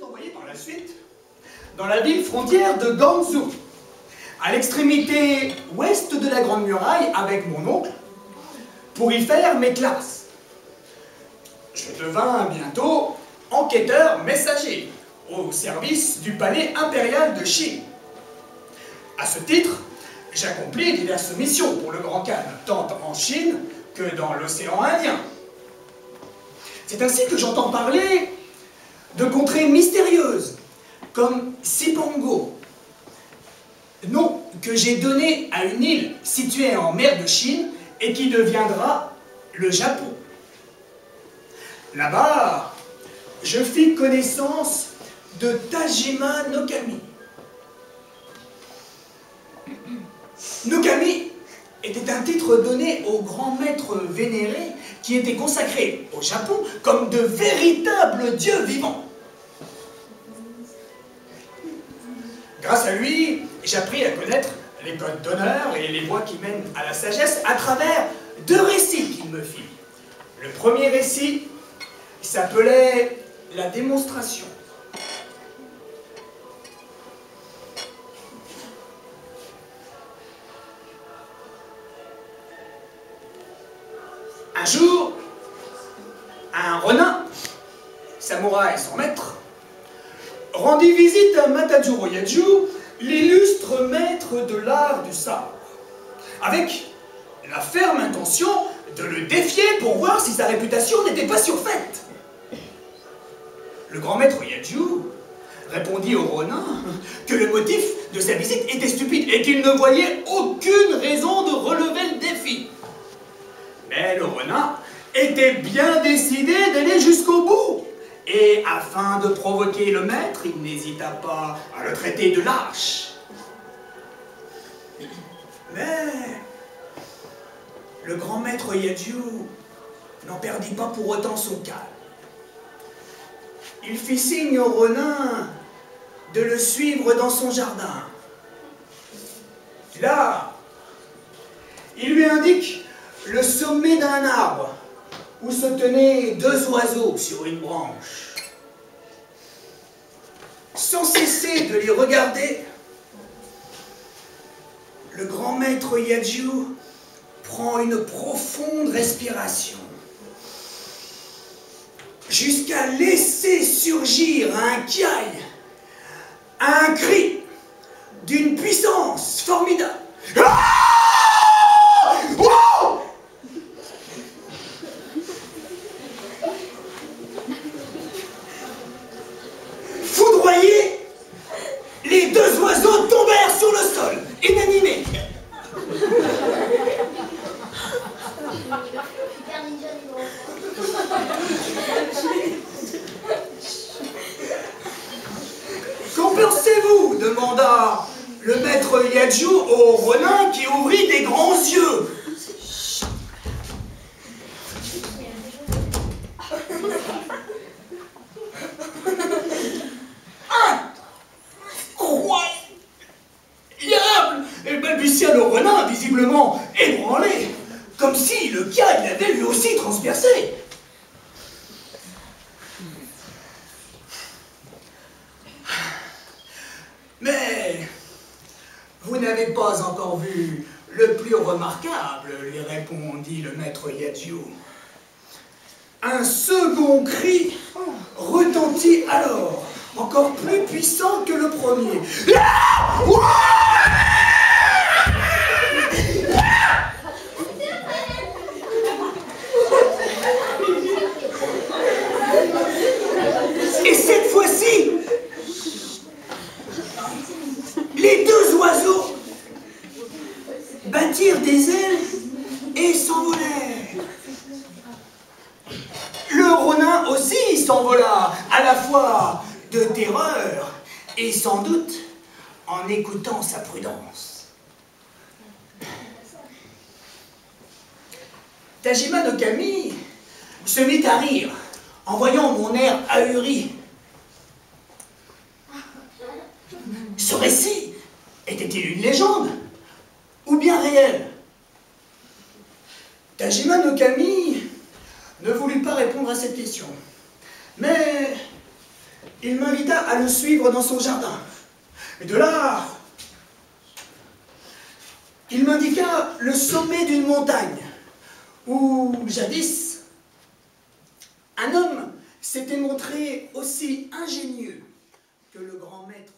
envoyé par la suite dans la ville frontière de Ganzhou, à l'extrémité ouest de la Grande Muraille, avec mon oncle, pour y faire mes classes. Je devins bientôt enquêteur messager au service du palais impérial de Chine. À ce titre, j'accomplis diverses missions pour le Grand Khan, tant en Chine que dans l'océan Indien. C'est ainsi que j'entends parler de contrées mystérieuses, comme Sipango, nom que j'ai donné à une île située en mer de Chine et qui deviendra le Japon. Là-bas, je fis connaissance de Tajima no Kami. No Kami était un titre donné aux grands maîtres vénérés qui étaient consacrés au Japon comme de véritables dieux vivants. Grâce à lui, j'appris à connaître les codes d'honneur et les voies qui mènent à la sagesse à travers 2 récits qu'il me fit. Le premier récit s'appelait « La démonstration ». Un jour, un Ronin, samouraï sans maître, rendit visite à Matajuro Yaju, l'illustre maître de l'art du sabre, avec la ferme intention de le défier pour voir si sa réputation n'était pas surfaite. Le grand maître Yaju répondit au Ronin que le motif de sa visite était stupide et qu'il ne voyait aucune raison de relever le défi. Mais le Ronin était bien décidé d'aller jusqu'au bout. Et afin de provoquer le maître, il n'hésita pas à le traiter de lâche. Mais le grand maître Yaju n'en perdit pas pour autant son calme. Il fit signe au Ronin de le suivre dans son jardin. Là, il lui indique le sommet d'un arbre où se tenaient 2 oiseaux sur une branche. Sans cesser de les regarder, le grand maître Yaju prend une profonde respiration, jusqu'à laisser surgir un kiaï, un cri d'une puissance formidable. Ah! Wow! Foudroyés, les 2 oiseaux tombèrent sur le sol, inanimés. Qu'en pensez-vous? Demanda le maître Yaju au Ronin qui ouvrit des grands yeux. Incroyable! Et balbutia le Ronin, visiblement ébranlé, comme si le cas l'avait lui aussi transpercé. Mais vous n'avez pas encore vu le plus remarquable, lui répondit le maître Yaju. Un second cri retentit alors, encore plus puissant que le premier. Et cette fois-ci, les 2 oiseaux battirent des ailes et s'envolèrent. Le Ronin aussi s'envola, à la fois de terreur et sans doute en écoutant sa prudence. Tajima no Kami se mit à rire en voyant mon air ahuri. Ce récit était-il une légende ou bien réel? Tajima no Kami ne voulut pas répondre à cette question. Mais il m'invita à le suivre dans son jardin. Et de là, il m'indiqua le sommet d'une montagne où, jadis, un homme s'était montré aussi ingénieux que le grand maître